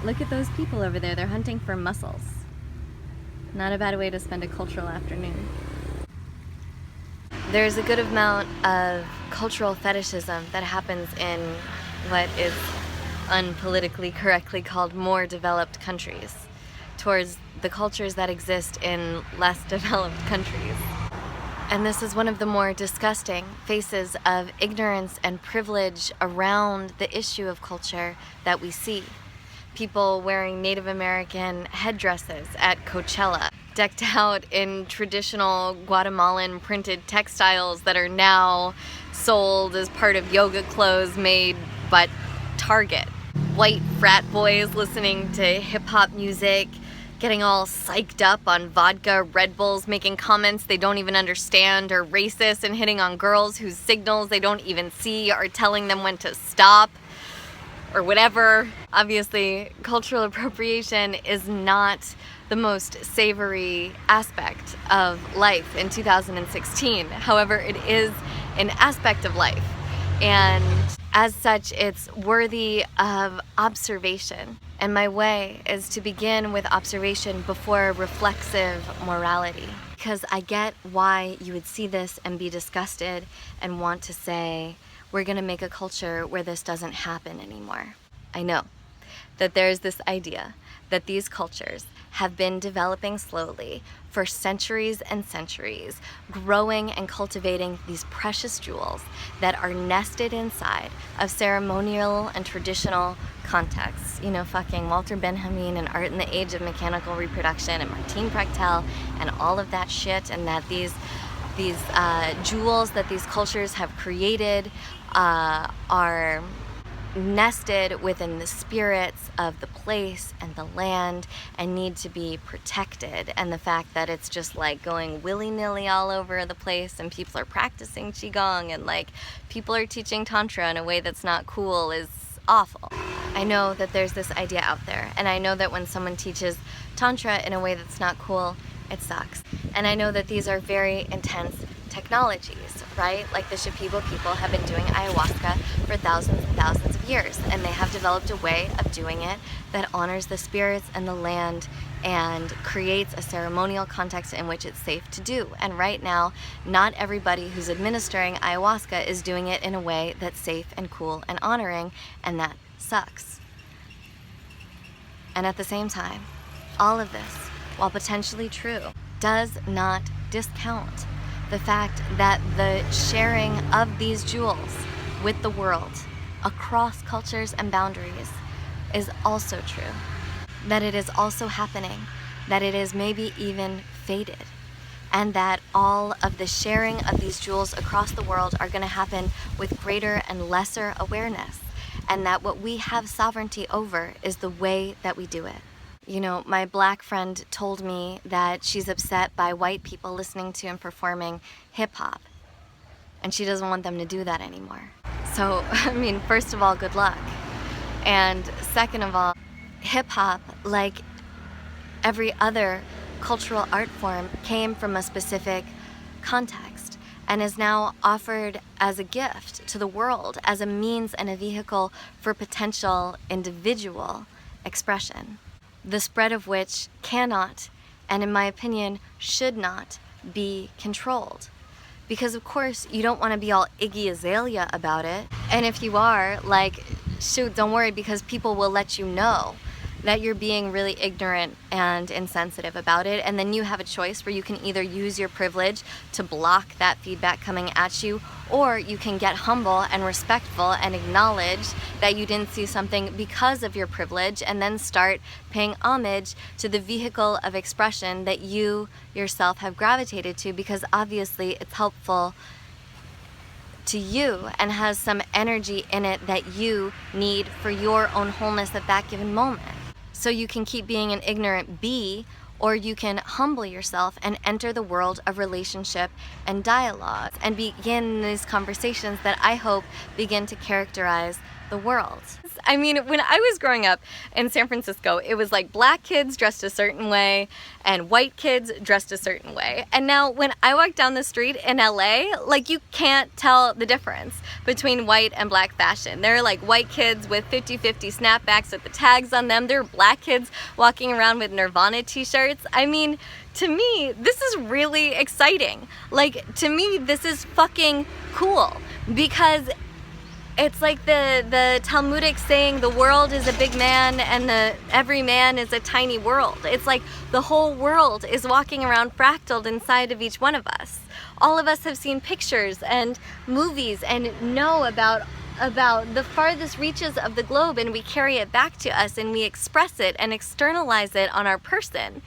Look at those people over there. They're hunting for mussels. Not a bad way to spend a cultural afternoon. There's a good amount of cultural fetishism that happens in what is unpolitically correctly called more developed countries towards the cultures that exist in less developed countries. And this is one of the more disgusting faces of ignorance and privilege around the issue of culture that we see. People wearing Native American headdresses at Coachella, decked out in traditional Guatemalan printed textiles that are now sold as part of yoga clothes made by Target. White frat boys listening to hip-hop music, getting all psyched up on vodka, Red Bulls, making comments they don't even understand, or racist and hitting on girls whose signals they don't even see, or telling them when to stop, or whatever. Obviously, cultural appropriation is not the most savory aspect of life in 2016. However, it is an aspect of life, and as such, it's worthy of observation. And my way is to begin with observation before reflexive morality. Because I get why you would see this and be disgusted and want to say, we're gonna make a culture where this doesn't happen anymore. I know that there's this idea that these cultures have been developing slowly for centuries and centuries, growing and cultivating these precious jewels that are nested inside of ceremonial and traditional contexts. You know, fucking Walter Benjamin and Art in the Age of Mechanical Reproduction and Martine Prechtel and all of that shit, and that these jewels that these cultures have created are nested within the spirits of the place and the land and need to be protected. And the fact that it's just like going willy-nilly all over the place and people are practicing Qigong and like people are teaching Tantra in a way that's not cool is awful. I know that there's this idea out there, and I know that when someone teaches Tantra in a way that's not cool, it sucks. And I know that these are very intense technologies, right? Like the Shipibo people have been doing ayahuasca for thousands and thousands of years, and they have developed a way of doing it that honors the spirits and the land and creates a ceremonial context in which it's safe to do. And right now, not everybody who's administering ayahuasca is doing it in a way that's safe and cool and honoring, and that sucks. And at the same time, all of this, while potentially true, does not discount the fact that the sharing of these jewels with the world across cultures and boundaries is also true. That it is also happening, that it is maybe even fated, and that all of the sharing of these jewels across the world are going to happen with greater and lesser awareness, and that what we have sovereignty over is the way that we do it. You know, my black friend told me that she's upset by white people listening to and performing hip-hop, and she doesn't want them to do that anymore. So, I mean, first of all, good luck. And second of all, hip-hop, like every other cultural art form, came from a specific context and is now offered as a gift to the world, as a means and a vehicle for potential individual expression, the spread of which cannot, and in my opinion, should not be controlled. Because of course, you don't want to be all Iggy Azalea about it. And if you are, like, shoot, don't worry, because people will let you know that you're being really ignorant and insensitive about it. And then you have a choice where you can either use your privilege to block that feedback coming at you, or you can get humble and respectful and acknowledge that you didn't see something because of your privilege, and then start paying homage to the vehicle of expression that you yourself have gravitated to, because obviously it's helpful to you and has some energy in it that you need for your own wholeness at that given moment. So you can keep being an ignorant bee, or you can humble yourself and enter the world of relationship and dialogue and begin these conversations that I hope begin to characterize the world. I mean, when I was growing up in San Francisco, it was like black kids dressed a certain way and white kids dressed a certain way. And now when I walk down the street in LA, like you can't tell the difference between white and black fashion. There are like white kids with 50/50 snapbacks with the tags on them. There are black kids walking around with Nirvana t-shirts. I mean, to me, this is really exciting. Like, to me, this is fucking cool because it's like the Talmudic saying, the world is a big man and every man is a tiny world. It's like the whole world is walking around fractaled inside of each one of us. All of us have seen pictures and movies and know about the farthest reaches of the globe, and we carry it back to us and we express it and externalize it on our person.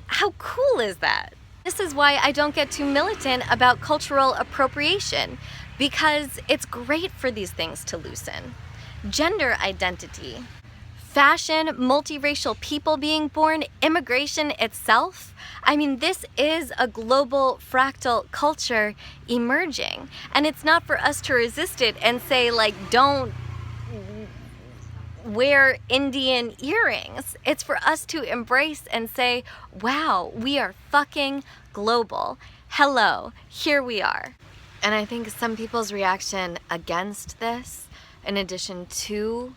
How cool is that? This is why I don't get too militant about cultural appropriation, because it's great for these things to loosen. Gender identity, fashion, multiracial people being born, immigration itself. I mean, this is a global fractal culture emerging. And it's not for us to resist it and say, like, don't wear Indian earrings. It's for us to embrace and say, wow, we are fucking global. Hello, here we are. And I think some people's reaction against this, in addition to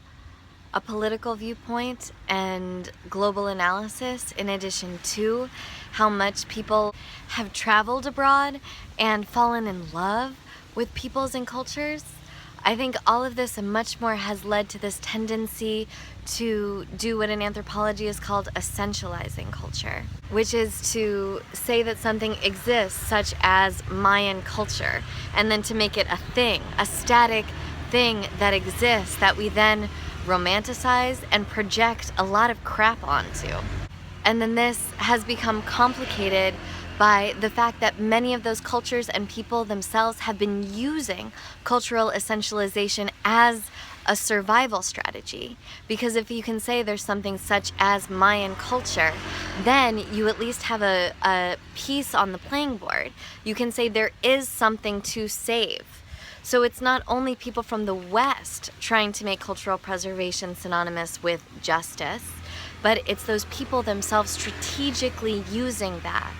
a political viewpoint and global analysis, in addition to how much people have traveled abroad and fallen in love with peoples and cultures, I think all of this and much more has led to this tendency to do what in anthropology is called essentializing culture, which is to say that something exists, such as Mayan culture, and then to make it a thing, a static thing that exists that we then romanticize and project a lot of crap onto. And then this has become complicated by the fact that many of those cultures and people themselves have been using cultural essentialization as a survival strategy. Because if you can say there's something such as Mayan culture, then you at least have a piece on the playing board. You can say there is something to save. So it's not only people from the West trying to make cultural preservation synonymous with justice, but it's those people themselves strategically using that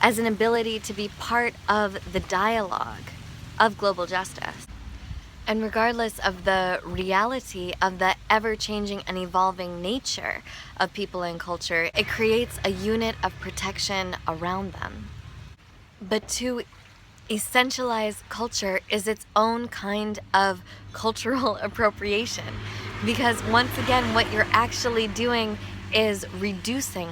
as an ability to be part of the dialogue of global justice. And regardless of the reality of the ever-changing and evolving nature of people and culture, it creates a unit of protection around them. But to essentialize culture is its own kind of cultural appropriation, because once again, what you're actually doing is reducing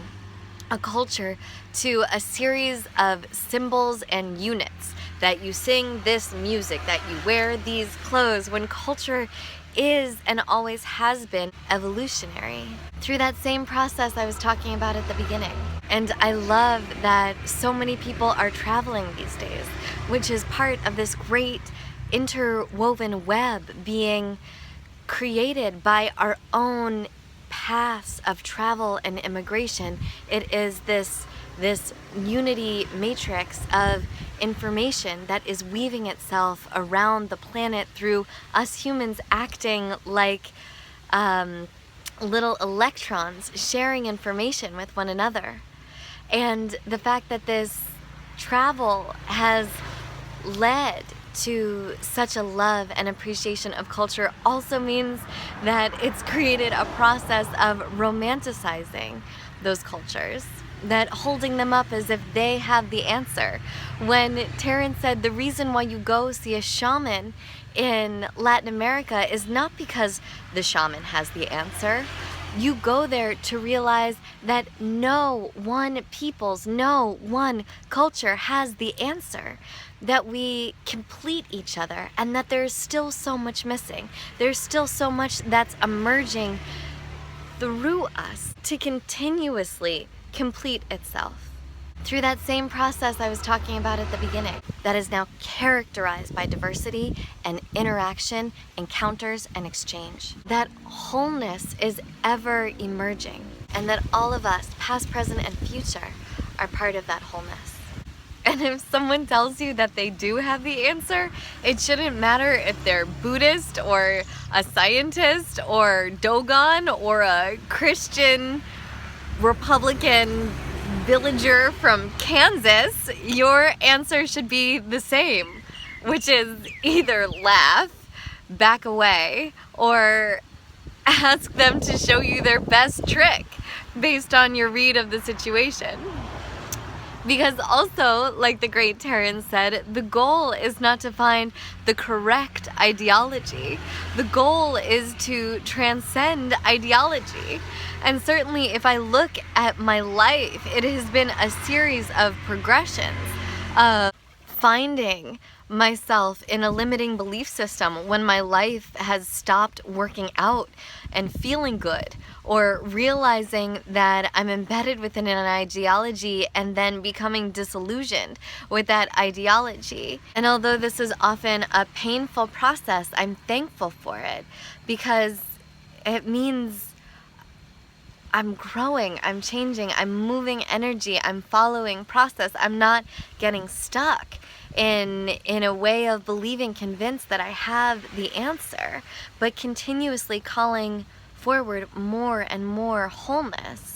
a culture to a series of symbols and units, that you sing this music, that you wear these clothes, when culture is and always has been evolutionary through that same process I was talking about at the beginning. And I love that so many people are traveling these days, which is part of this great interwoven web being created by our own paths of travel and immigration. It is this unity matrix of information that is weaving itself around the planet through us humans acting like little electrons sharing information with one another. And the fact that this travel has led to such a love and appreciation of culture also means that it's created a process of romanticizing those cultures, that holding them up as if they have the answer. When Terrence said the reason why you go see a shaman in Latin America is not because the shaman has the answer. You go there to realize that no one people's, no one culture has the answer, that we complete each other, and that there's still so much missing. There's still so much that's emerging through us to continuously complete itself. Through that same process I was talking about at the beginning, that is now characterized by diversity and interaction, encounters and exchange. That wholeness is ever emerging, and that all of us, past, present, and future, are part of that wholeness. And if someone tells you that they do have the answer, it shouldn't matter if they're Buddhist or a scientist or Dogon or a Christian Republican villager from Kansas. Your answer should be the same, which is either laugh, back away, or ask them to show you their best trick based on your read of the situation. Because also, like the great Terence said, the goal is not to find the correct ideology. The goal is to transcend ideology. And certainly if I look at my life, it has been a series of progressions of finding myself in a limiting belief system when my life has stopped working out and feeling good, or realizing that I'm embedded within an ideology and then becoming disillusioned with that ideology. And although this is often a painful process, I'm thankful for it because it means I'm growing, I'm changing, I'm moving energy, I'm following process. I'm not getting stuck in a way of believing, convinced that I have the answer, but continuously calling forward more and more wholeness.